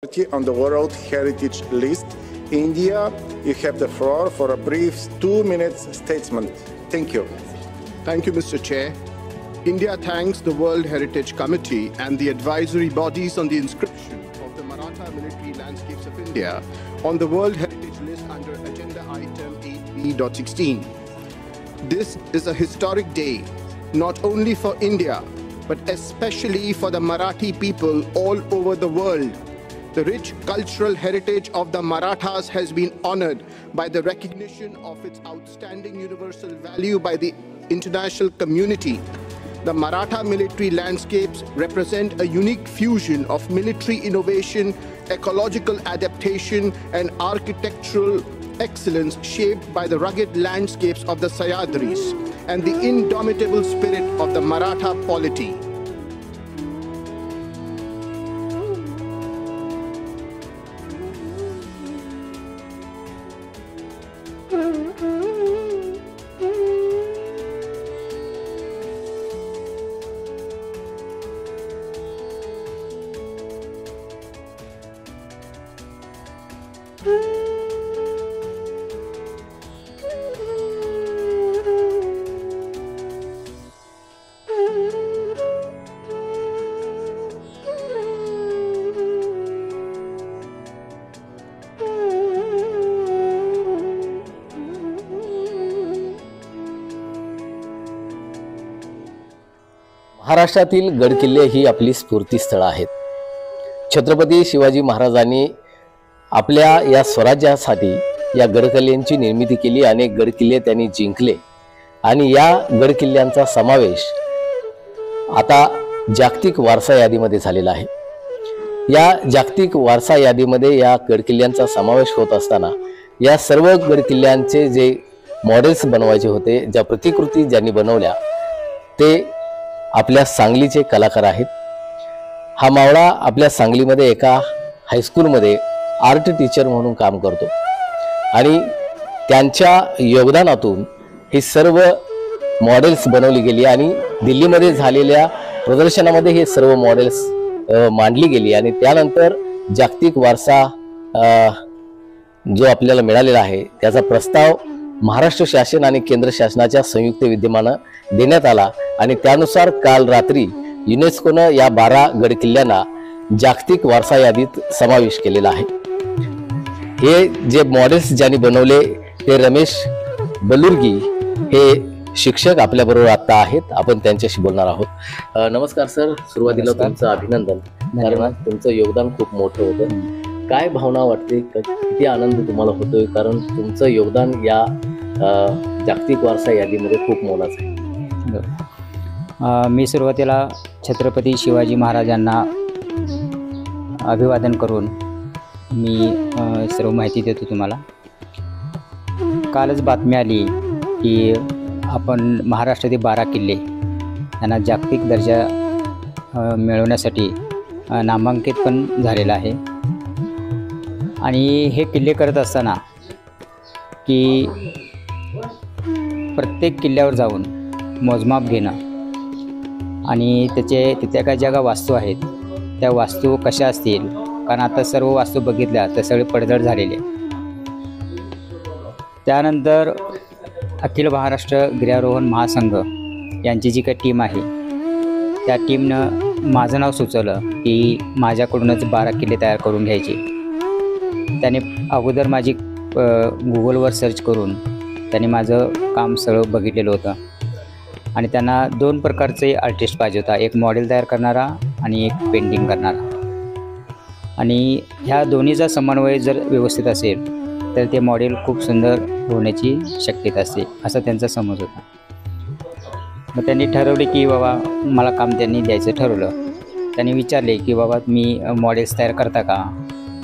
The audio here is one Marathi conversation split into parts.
On the World Heritage List. India, you have the floor for a brief 2-minute statement. Thank you. Thank you, Mr. Chair. India thanks the World Heritage Committee and the advisory bodies on the inscription of the Maratha military landscapes of India on the World Heritage List under Agenda Item 8B.16. This is a historic day, not only for India, but especially for the Marathi people all over the world. The rich cultural heritage of the Marathas has been honored by the recognition of its outstanding universal value by the international community. The Maratha military landscapes represent a unique fusion of military innovation, ecological adaptation, and architectural excellence shaped by the rugged landscapes of the Sahyadris and the indomitable spirit of the Maratha polity. महाराष्ट्रातील गडकिल्ले ही आपली स्फूर्तिस्थळ आहेत. छत्रपती शिवाजी महाराजांनी आपल्या या स्वराज्यासाठी या गडकिल्ल्यांची निर्मिती केली. अनेक गडकिल्ले त्यांनी जिंकले आणि या गडकिल्ल्यांचा समावेश आता जागतिक वारसा यादीमध्ये झालेला आहे. या जागतिक वारसा यादीमध्ये या गडकिल्ल्यांचा समावेश होत असताना या सर्व गडकिल्ल्यांचे जे मॉडेल्स बनवायचे होते, ज्या प्रतिकृती ज्यांनी बनवल्या, ते आपल्या सांगलीचे कलाकार आहेत. हा मावळा आपल्या सांगलीमध्ये एका हायस्कूलमध्ये आर्ट टीचर म्हणून काम करतो आणि त्यांच्या योगदानातून ही सर्व मॉडेल्स बनवली गेली आणि दिल्लीमध्ये झालेल्या प्रदर्शनामध्ये हे सर्व मॉडेल्स मांडली गेली आणि त्यानंतर जागतिक वारसा जो आपल्याला मिळालेला आहे त्याचा प्रस्ताव महाराष्ट्र शासन आणि केंद्र शासनाच्या संयुक्त विद्यमानं देण्यात आला आणि त्यानुसार काल रात्री युनेस्कोनं या 12 गडकिल्ल्यांना जागतिक वारसा यादीत समावेश केलेला आहे. हे जे मॉडेल्स ज्यांनी बनवले ते रमेश बलुर्गी हे शिक्षक आपल्याबरोबर आता आहेत. आपण त्यांच्याशी बोलणार आहोत. नमस्कार सर, सुरुवातीला तुमचं अभिनंदन, कारण तुमचं योगदान खूप मोठं होतं. काय भावना वाटते, किती आनंद तुम्हाला होतोय, कारण तुमचं योगदान या जागतिक वारसा यादीमध्ये खूप मोलाचं आहे. मी सुरुवातीला छत्रपती शिवाजी महाराजांना अभिवादन करून मी सर्व माहिती देतो तुम्हाला. कालच बातमी आली की आपण महाराष्ट्रातील 12 किल्ले यांना जागतिक दर्जा मिळवण्यासाठी नामांकित पण झालेला आहे. आणि हे किल्ले करत असताना की प्रत्येक किल्ल्यावर जाऊन मोजमाप घेणं आणि तिथे काय ज्या वास्तू आहेत त्या वास्तू कशा असतील, कारण आता सर्व वास्तू बघितल्या तर सगळे पडझड झालेले. त्यानंतर अखिल महाराष्ट्र गिर्यारोहण महासंघ यांची जी काही टीम आहे त्या टीमनं माझं नाव सुचवलं की माझ्याकडूनच 12 किल्ले तयार करून घ्यायचे. त्याने अगोदर माझी गुगलवर सर्च करून त्यांनी माझं काम सगळं बघितलेलं होतं आणि त्यांना 2 प्रकारचे आर्टिस्ट पाहिजे होता, एक मॉडेल तयार करणारा आणि एक पेंटिंग करणारा. आणि ह्या दोन्हीचा समन्वय जर व्यवस्थित असेल तर ते मॉडेल खूप सुंदर होण्याची शक्यता असते, असा त्यांचा समज होता. मग त्यांनी ठरवले की बाबा मला काम त्यांनी द्यायचं ठरवलं. त्यांनी विचारले की बाबा मी मॉडेल्स तयार करता का.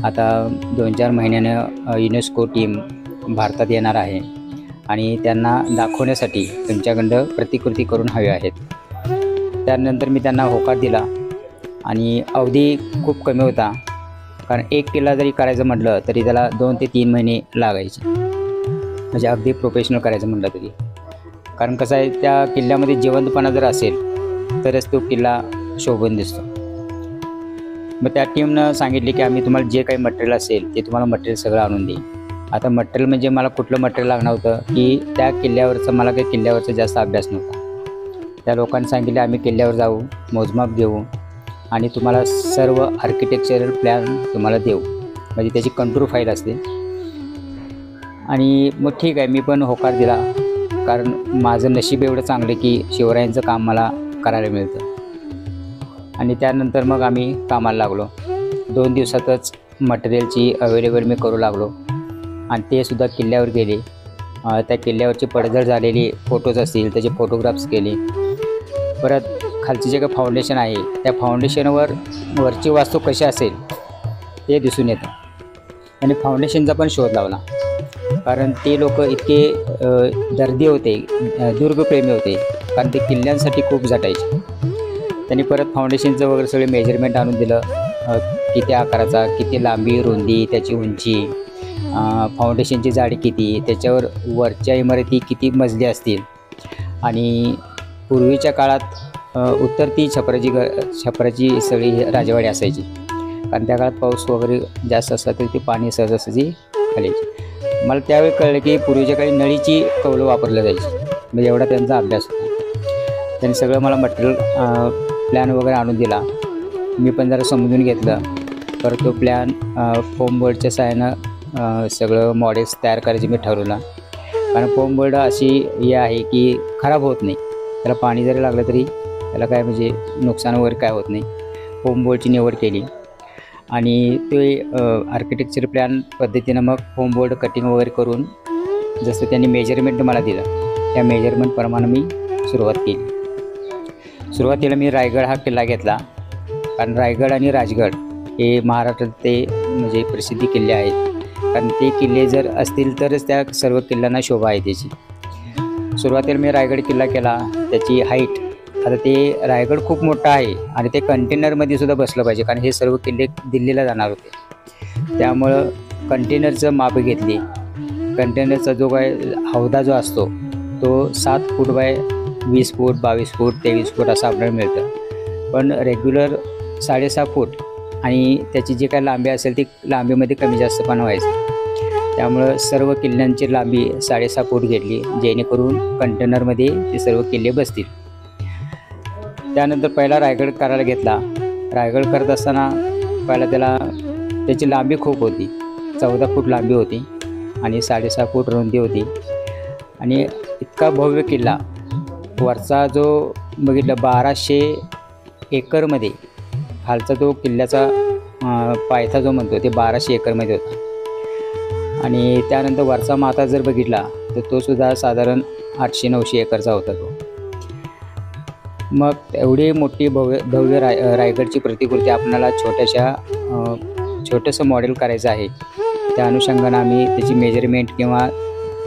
आता 2-4 महिन्यानं युनेस्को टीम भारतात येणार आहे आणि त्यांना दाखवण्यासाठी तुमच्याकडं प्रतिकृती करून हव्या आहेत. त्यानंतर मी त्यांना होकार दिला आणि अवधी खूप कमी होता, कारण एक किल्ला जरी करायचं म्हटलं तरी त्याला 2 ते 3 महिने लागायचे, म्हणजे अगदी प्रोफेशनल करायचं म्हटलं तरी. कारण कसं आहे, त्या किल्ल्यामध्ये जिवंतपणा जर असेल तरच तो किल्ला शोभून दिसतो. मग त्या टीमनं सांगितले की आम्ही तुम्हाला जे काही मटेरियल असेल ते तुम्हाला मटेरियल सगळं आणून देईन. आता मटेरियल म्हणजे मला कुठलं मटेरियल लागणार होतं की त्या किल्ल्यावरचं मला काही किल्ल्यावरचा जास्त अभ्यास नव्हता. त्या लोकांनी सांगितले आम्ही किल्ल्यावर जाऊ, मोजमाप घेऊ आणि तुम्हाला सर्व आर्किटेक्चरल प्लॅन तुम्हाला देऊ, म्हणजे त्याची कंट्रोल फाईल असते. आणि मग ठीक आहे, मी पण होकार दिला, कारण माझं नशीब एवढं चांगलं की शिवरायांचं काम मला करायला मिळतं. आणि त्यानंतर मग आम्ही कामाला लागलो. 2 दिवसातच मटेरियलची अवेलेबल मी करू लागलो आणि ते सुद्धा किल्ल्यावर गेले. त्या किल्ल्यावरची पडझड झालेली फोटोज असतील त्याचे फोटोग्राफ्स केले. परत खालचे जे काही फाउंडेशन आहे त्या फाउंडेशनवर वरची वास्तू कशी असेल ते दिसून येतं. आणि फाउंडेशनचा पण शोध लावला, कारण ते लोक इतके दर्दी होते, दुर्गप्रेमी होते, कारण ते किल्ल्यांसाठी खूप झटायचे. त्यांनी परत फाउंडेशनचं वगैरे सगळे मेजरमेंट आणून दिलं, किती आकाराचा, किती लांबी, रुंदी, त्याची उंची, फाउंडेशनची जाडी किती, त्याच्यावर वरच्या इमारती किती मजली असतील. आणि पूर्वीच्या काळात उत्तर ती छपराची सगळी राजवाडी असायची, कारण त्या काळात पाऊस वगैरे जास्त असला तरी ती पाणी सहजासहजी खालीची. मला त्यावेळी कळलं की पूर्वीच्या काळी नळीची कौलं वापरलं जायची, म्हणजे एवढा त्यांचा अभ्यास होता. त्यांनी सगळं मला मटेरियल प्लॅन वगैरे आणून दिला. मी पण जरा समजून घेतलं. परत तो प्लॅन फोम बोर्डच्या सहाय्यानं सगळं मॉडेल्स तयार करायचे मी ठरवलं, कारण फोम बोर्ड अशी हे आहे की खराब होत नाही, त्याला पाणी जरी लागलं तरी त्याला काय म्हणजे नुकसान वगैरे काय होत नाही. फोम बोर्डची निवड केली आणि ते आर्किटेक्चर प्लॅन पद्धतीनं मग फोम बोर्ड कटिंग वगैरे करून जसं त्यांनी मेजरमेंट मला दिलं त्या मेजरमेंटप्रमाणे मी सुरुवात केली. सुरुवातीला मी रायगड हा किल्ला घेतला, कारण रायगड आणि राजगड हे महाराष्ट्रात ते म्हणजे प्रसिद्ध किल्ले आहेत, कारण ते किल्ले जर असतील तरच त्या सर्व किल्ल्यांना शोभा आहे त्याची. सुरुवातीला मी रायगड किल्ला केला. त्याची हाईट, आता ते रायगड खूप मोठा आहे आणि ते कंटेनरमध्ये सुद्धा बसलं पाहिजे, कारण हे सर्व किल्ले दिल्लीला जाणार होते. त्यामुळं कंटेनरचं माप घेतली. कंटेनरचा जो काय हौदा जो असतो तो 7 फूट बाय 20 फूट, 22 फूट, 23 फूट असं आपल्याला मिळतं. पण रेग्युलर 6.5 फूट आणि त्याची जी काय लांबी असेल ती लांबीमध्ये कमी जास्त पण व्हायचं. त्यामुळं सर्व किल्ल्यांची लांबी 6.5 फूट घेतली, जेणेकरून कंटेनरमध्ये ते सर्व किल्ले बसतील. त्यानंतर पहिला रायगड करायला घेतला. रायगड करत असताना पहिला त्याची लांबी खूप होती, 14 फूट लांबी होती आणि 6.5 फूट रुंदी होती. आणि इतका भव्य किल्ला, वरचा जो बघितलं 1200 एकरमध्ये, खालचा तो किल्ल्याचा पायथा जो म्हणतो ते 1200 एकरमध्ये होता. आणि त्यानंतर वरचा माथा जर बघितला तर तो सुद्धा साधारण 800-900 एकरचा होता तो. मग एवढी मोठी भव्य रायगडची प्रतिकृती आपल्याला छोटंसं मॉडेल करायचं आहे. त्या अनुषंगानं आम्ही त्याची मेजरमेंट किंवा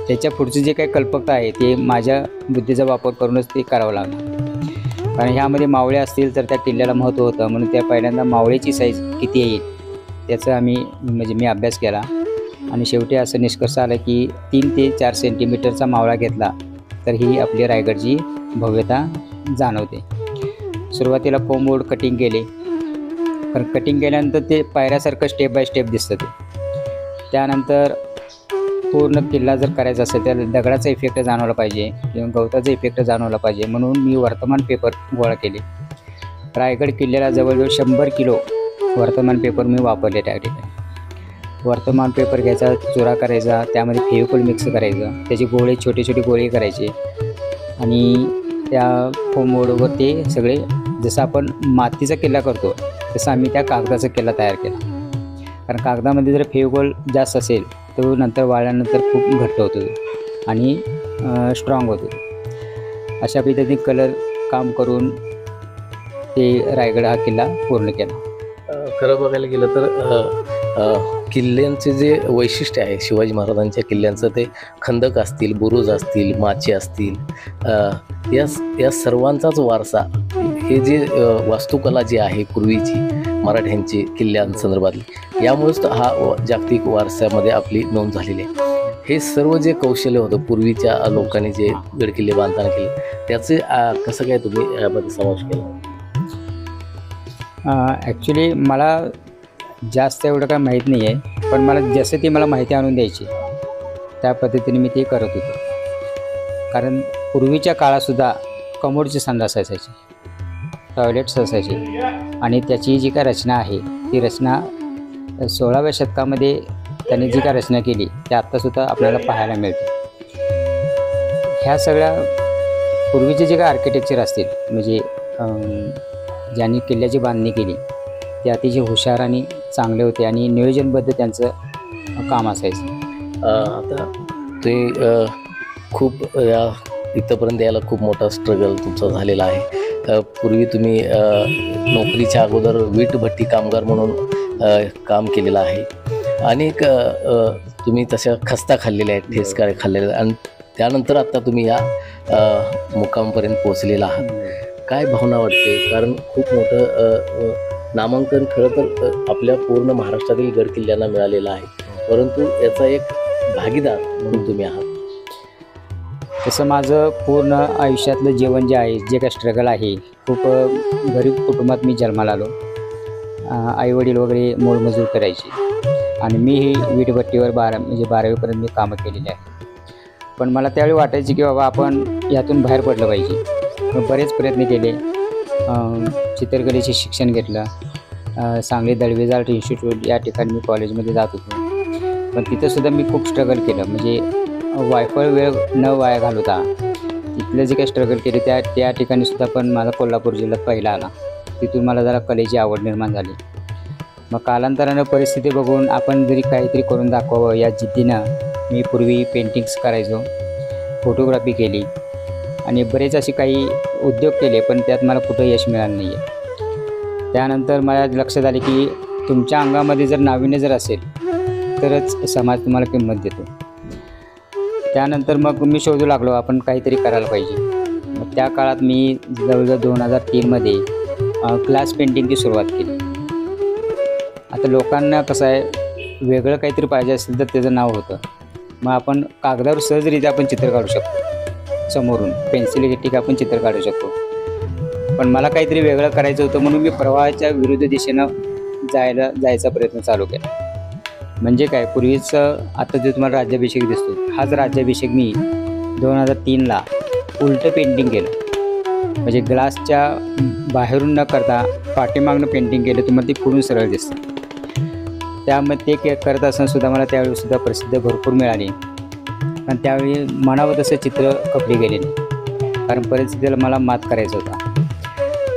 त्याच्या पुढचं जे काही कल्पकता आहे ते माझ्या बुद्धीचा वापर करूनच ते करावं लागलं. कारण ह्यामध्ये मावळे असतील तर त्या किल्ल्याला महत्त्व होतं, म्हणून त्या पहिल्यांदा मावळेची साईज किती येईल त्याचा मी अभ्यास केला. आणि शेवटी असं निष्कर्ष आला की 3 ते 4 सेंटीमीटरचा मावळा घेतला तर ही आपली रायगडची भव्यता जाणवते. सुरुवातीला फोम बोर्ड कटिंग केले, पण कटिंग केल्यानंतर ते पायऱ्यासारखं स्टेप बाय स्टेप दिसतं ते. त्यानंतर पूर्ण किल्ला जर करायचा असेल तर दगडाचा इफेक्ट जाणवला पाहिजे किंवा गवताचा इफेक्ट जाणवला पाहिजे, म्हणून मी वर्तमान पेपर गोळा केले. रायगड किल्ल्याला जवळजवळ 100 किलो वर्तमान पेपर मी वापरले. त्या ठिकाणी वर्तमान पेपर घ्यायचा, चुरा करायचा, त्यामध्ये फेविकॉल मिक्स करायचं, त्याचे गोळे छोटे छोटे गोळे करायचे आणि त्या फोम बोर्डवर ते सगळे जसं आपण मातीचा किल्ला करतो तसं आम्ही त्या कागदाचा किल्ला तयार केला. कारण कागदामध्ये जर फेविकॉल जास्त असेल तो नंतर वाळल्यानंतर खूप घट्ट होतो आणि स्ट्रॉंग होतो. अशा पद्धतीने कलर काम करून ते रायगड हा किल्ला पूर्ण केला. खरं बघायला गेलं तर किल्ल्यांचे जे वैशिष्ट्य आहे शिवाजी महाराजांच्या किल्ल्यांचं, ते खंदक असतील, बुरुज असतील, माचे असतील, या सर्वांचाच वारसा, हे जे वास्तुकला जी आहे पूर्वीची मराठ्यांची किल्ल्यांसंदर्भातली, यामुळेच हा जागतिक वारसामध्ये आपली नोंद झालेली आहे. हे सर्व जे कौशल्य होतं पूर्वीच्या लोकांनी जे गडकिल्ले बांधताना केले, त्याचे कसं काय तुम्ही यामध्ये समावेश केला? ॲक्च्युली मला जास्त एवढं काय माहीत नाही आहे, पण मला जसं ती मला माहिती आणून द्यायची त्या पद्धतीने मी ते करत होतो. कारण पूर्वीच्या काळातसुद्धा कमोडची संडास असायची, टॉयलेट्स असायचे, आणि त्याची जी काय रचना आहे ती रचना 16व्या शतकामध्ये त्यांनी जी काय रचना केली ते आत्तासुद्धा आपल्याला पाहायला मिळते. ह्या सगळ्या पूर्वीचे जे काय आर्किटेक्चर असतील, म्हणजे ज्यांनी किल्ल्याची बांधणी केली ते अतिशय हुशार आणि चांगले होते आणि नियोजनबद्ध त्यांचं काम असायचं. आता ते खूप इथंपर्यंत यायला खूप मोठा स्ट्रगल तुमचा झालेला आहे. पूर्वी तुम्ही नोकरीच्या अगोदर वीटभट्टी कामगार म्हणून काम केलेलं आहे. अनेक तुम्ही तशा खस्ता खाल्लेल्या आहेत, ठेचकाळे खाल्लेले, आणि त्यानंतर आता तुम्ही या मुक्कामपर्यंत पोहोचलेला आहात. काय भावना वाटते? कारण खूप मोठं नामांकन खरं तर आपल्या पूर्ण महाराष्ट्रातील गडकिल्ल्यांना मिळालेलं आहे, परंतु याचा एक भागीदार म्हणून तुम्ही आहात. तसं माझं पूर्ण आयुष्यातलं जीवन जे आहे, जे काय स्ट्रगल आहे, खूप गरीब कुटुंबात मी जन्माला आलो. आईवडील वगैरे मोलमजूर करायचे आणि मीही वीटभट्टीवर 12वीपर्यंत मी कामं केलेली आहे. पण मला त्यावेळी वाटायचे की बाबा आपण यातून बाहेर पडलं पाहिजे. मग बरेच प्रयत्न केले. चित्रकलेचे शिक्षण घेतलं. सांगली दळवीज आर्ट इन्स्टिट्यूट या ठिकाणी मी कॉलेजमध्ये जात होतो, पण तिथंसुद्धा मी खूप स्ट्रगल केलं. म्हणजे वायफळ वेळ न वाया घालवता तिथलं जे काही स्ट्रगल केले त्या ठिकाणीसुद्धा पण माझा कोल्हापूर जिल्ह्यात पहिला आला. तिथून मला जरा कलेची आवड निर्माण झाली. मग कालांतरानं परिस्थिती बघून आपण जरी काहीतरी करून दाखवावं या जिद्दीनं मी पूर्वी पेंटिंग्स करायचो, फोटोग्राफी केली आणि बरेच असे काही उद्योग केले, पण त्यात मला कुठं यश मिळालं नाही आहे. त्यानंतर मला लक्षात आले की तुमच्या अंगामध्ये जर नाविन्य जर असेल तरच समाज तुम्हाला किंमत देतो. त्यानंतर मग मी शोधू लागलो आपण काहीतरी करायला पाहिजे. मग त्या काळात मी जवळजवळ 2003मध्ये ग्लास पेंटिंगची सुरुवात केली. आता लोकांना कसं आहे, वेगळं काहीतरी पाहिजे असेल तर त्याचं नाव होतं. मग आपण कागदावर सहजरित्या आपण चित्र काढू शकतो, समोरून पेन्सिल घेतली की आपण चित्र काढू शकतो. पण मला काहीतरी वेगळं करायचं होतं म्हणून मी प्रवाहाच्या विरुद्ध दिशेनं जायचा प्रयत्न चालू केला. म्हणजे काय, पूर्वीचं आता जो तुम्हाला राज्याभिषेक दिसतो, हाच राज्याभिषेक मी 2003ला उलटं पेंटिंग केलं. म्हणजे ग्लासच्या बाहेरून न करता पाठीमागनं पेंटिंग केलं, तुम्हाला ते पुढून सरळ दिसतं. त्यामध्ये ते करत असतानासुद्धा मला त्यावेळीसुद्धा प्रसिद्ध भरपूर मिळाली. आणि त्यावेळी म्हणावं तसं चित्र कपडे गेले नाही, कारण परिस्थितीला मला मात करायचा होता.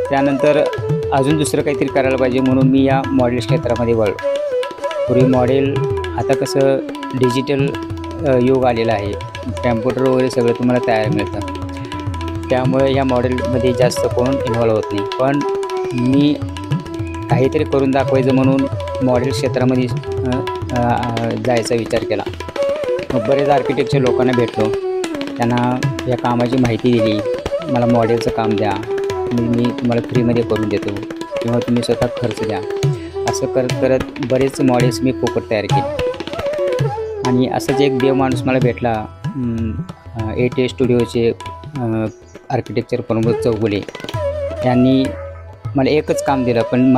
त्यानंतर अजून दुसरं काहीतरी करायला पाहिजे म्हणून मी या मॉडेल क्षेत्रामध्ये वळलो. पूर्वी मॉडेल, आता कसं डिजिटल युग आलेलं आहे, कॅम्प्युटर वगैरे सगळं तुम्हाला तयार मिळतं, त्यामुळे ह्या मॉडेलमध्ये जास्त कोण इन्व्हॉल्व होत नाही. पण मी काहीतरी करून दाखवायचं म्हणून मॉडेल क्षेत्रामध्ये जायचा विचार केला. मग बरेच आर्किटेक्चर लोकांना भेटलो, त्यांना या कामाची माहिती दिली. मला मॉडेलचं काम द्या, मी तुम्हाला फ्रीमध्ये करून देतो किंवा तुम्ही स्वतः खर्च द्या. असं करत करत बरेच मॉडेल्स मी फुकट तयार केले. आणि असंच एक देव माणूस मला भेटला, ATA स्टुडिओचे आर्किटेक्चर प्रमोद चौगुले यांनी मला एकच काम दिलं, पण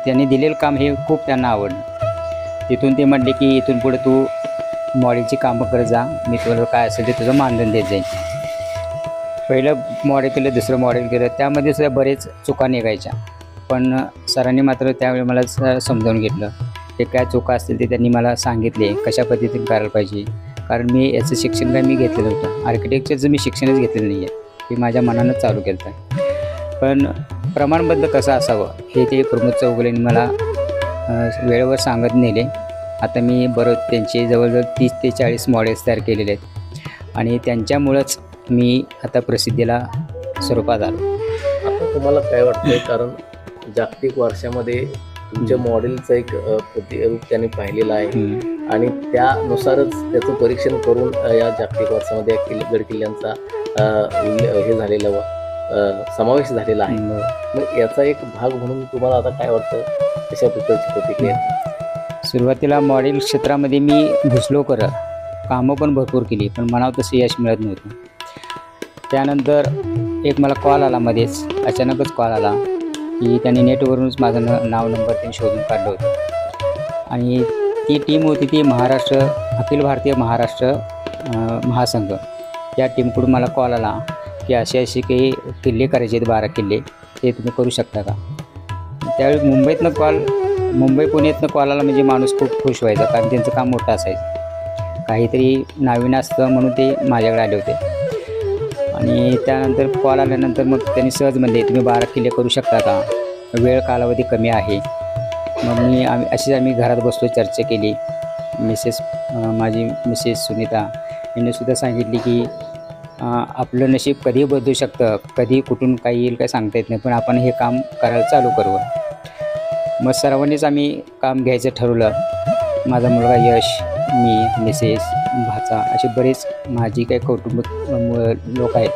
त्यांनी दिलेलं काम हे खूप त्यांना आवडलं. तिथून ते म्हणले की इथून पुढे तू मॉडेलची कामं करत जा, मी तुला काय असेल ते तुझं मानधन देत जाईल. पहिलं मॉडेल केलं, दुसरं मॉडेल केलं, त्यामध्ये सुद्धा बरेच चुका निघायच्या. पण सरांनी मात्र त्यावेळी मला समजावून घेतलं, ते काय चुका असतील ते त्यांनी मला सांगितले, कशा पद्धतीने करायला पाहिजे. कारण मी याचं शिक्षण काय मी घेतलेलं होतं, आर्किटेक्चरचं मी शिक्षणच घेतलेलं नाही आहे, ते माझ्या मनानंच चालू केलं आहे. पण प्रमाणबद्ध कसं असावं हे ते प्रमोद चौगुलेंनी मला वेळेवर सांगत नेले. आता मी त्यांचे जवळजवळ 30 ते 40 मॉडेल्स तयार केलेले आहेत आणि त्यांच्यामुळंच मी आता प्रसिद्धीला स्वरूपात आलो. आता तुम्हाला काय वाटतंय, कारण जागतिक वारशामध्ये तुमच्या मॉडेलचं एक प्रतिरूप त्यांनी पाहिलेलं आहे आणि त्यानुसारच त्याचं परीक्षण करून या जागतिक वारशामध्ये गडकिल्ल्यांचा हे झालेलं समावेश झालेला आहे. मग याचा एक भाग म्हणून तुम्हाला आता काय वाटतं, कशा प्रकारची प्रतिक्रिया? सुरुवातीला मॉडेल क्षेत्रामध्ये मी घुसलो खरं, कामं पण भरपूर केली, पण म्हणावं तसं यश मिळत नव्हतं. त्यानंतर एक मला कॉल आला, मध्येच अचानकच कॉल आला की त्यांनी नेटवरूनच माझं नाव नंबर त्यांनी शोधून काढलं होतं आणि ती टीम होती ती अखिल भारतीय महाराष्ट्र महासंघ या टीमकडून मला कॉल आला की असे काही किल्ले करायचे आहेत 12 किल्ले, ते तुम्ही करू शकता का. त्यावेळी मुंबई पुण्यातनं कॉल आला म्हणजे माणूस खूप खुश व्हायचा, कारण त्यांचं काम मोठं असायचं, काहीतरी नावीन असतं म्हणून ते माझ्याकडे आले होते. आणि त्यानंतर कॉल आल्यानंतर मग त्यांनी सहज म्हणले तुम्ही 12 किल्ले करू शकता का, वेळ कालावधी कमी आहे. मग आम्ही घरात बसलो, चर्चा केली. माझी मिसेस सुनीता यांनीसुद्धा सांगितली की आपलं नशीब कधी बदलू शकतं, कधी कुठून काही येईल काय सांगता येत नाही, पण आपण हे काम करायला चालू करू. मग सर्वांनीच आम्ही काम घ्यायचं ठरवलं. माझा मुलगा यश, मी, मिसेस, भाचा, असे बरेच माझी काही कौटुंब लोक आहेत,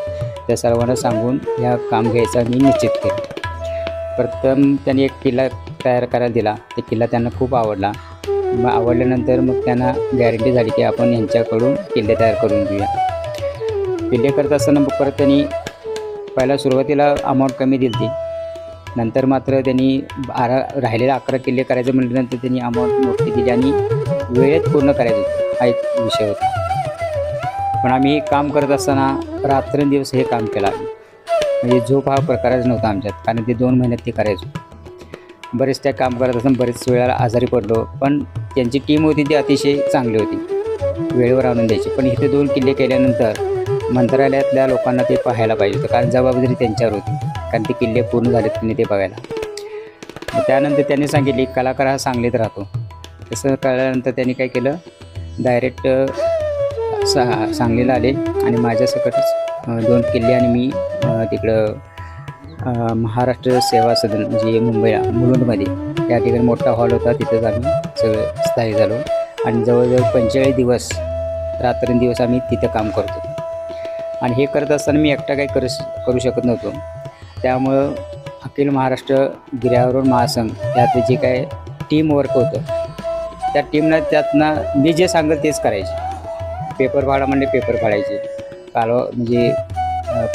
त्या सर्वांना सांगून ह्या काम घ्यायचं मी निश्चित केलं. प्रथम त्यांनी एक किल्ला तयार करायला दिला. ते किल्ला त्यांना खूप आवडला. मग आवडल्यानंतर मग त्यांना गॅरंटी झाली की आपण यांच्याकडून किल्ले तयार करून घेऊया. किल्ले करत असताना मग परत त्यांनी पहिला सुरुवातीला अमाऊंट कमी दिली होती, नंतर मात्र त्यांनी राहिलेले 11 किल्ले करायचे म्हटल्यानंतर त्यांनी अमाऊंट मोठी दिली आणि वेळेत पूर्ण करायचं होतं, हा एक विषय होता. पण आम्ही काम करत असताना रात्रंदिवस हे काम केलं आम्ही, म्हणजे झोप हा प्रकारच नव्हता आमच्यात, कारण ते 2 महिन्यात ते करायचो. बरेच त्या काम करत असताना बरेच वेळेला आजारी पडलो, पण त्यांची टीम होती ती अतिशय चांगली होती, वेळेवर आणून द्यायची. पण इथे 2 किल्ले केल्यानंतर मंत्रालयातल्या लोकांना ते पाहायला पाहिजे होतं, कारण जबाबदारी त्यांच्यावर होती, कारण ते किल्ले पूर्ण झालेत की नाही ते बघायला. त्यानंतर त्यांनी सांगितले कलाकार हा सांगलीत राहतो. तसं कळल्यानंतर त्यांनी काय केलं, डायरेक्ट सांगलीला आले आणि माझ्यासकटच 2 किल्ले आणि मी तिकडं महाराष्ट्र सेवा सदन म्हणजे मुंबईला मुलुंडमध्ये या ठिकाणी मोठा हॉल होता, तिथंच आम्ही सगळं स्थायिक झालो आणि जवळजवळ 45 दिवस रात्रंदिवस आम्ही तिथं काम करत होतो. आणि हे करत असताना मी एकटा काही करू शकत नव्हतो. त्यामुळं अखिल महाराष्ट्र गिर्यारोहण महासंघ यात जे काय टीम वर्क होतं, त्या टीमनं त्यातनं मी जे सांगेल तेच करायचे. पेपर फाडा म्हणजे पेपर फाडायचे, कालवा म्हणजे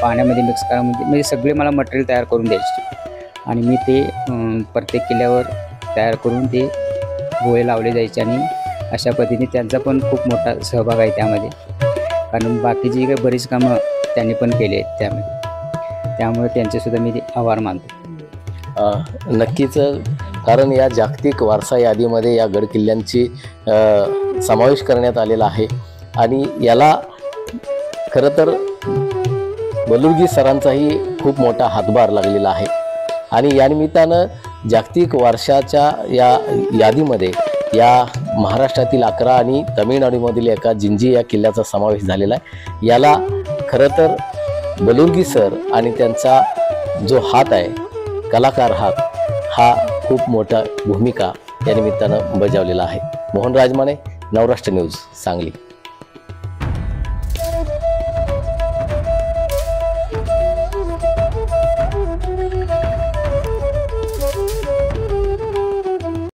पाण्यामध्ये मिक्स करा म्हणजे सगळे मला मटेरियल तयार करून द्यायचे आणि मी ते प्रत्येक किल्ल्यावर तयार करून ते गोळे लावले जायचे. आणि अशा पद्धतीने त्यांचा पण खूप मोठा सहभाग आहे त्यामध्ये, कारण बाकीची काही बरीच कामं त्यांनी पण केली आहेत त्यामध्ये, त्यामुळे त्यांचेसुद्धा मी आभार मानतो. नक्कीच, कारण या जागतिक वारसा यादीमध्ये या गडकिल्ल्यांची समावेश करण्यात आलेला आहे आणि याला खरं तर बलुर्गी सरांचाही खूप मोठा हातभार लागलेला आहे. आणि या निमित्तानं जागतिक वारशाच्या या यादीमध्ये या महाराष्ट्रातील 11 आणि तामिळनाडूमधील एका जिंजी या किल्ल्याचा समावेश झालेला आहे. याला खरं तर बलुर्गी सर आणि त्यांचा जो हात आहे, कलाकार हात, हा खूप मोठा भूमिका या निमित्तानं बजावलेला आहे. मोहन राजमाने, नवराष्ट्र न्यूज, सांगली.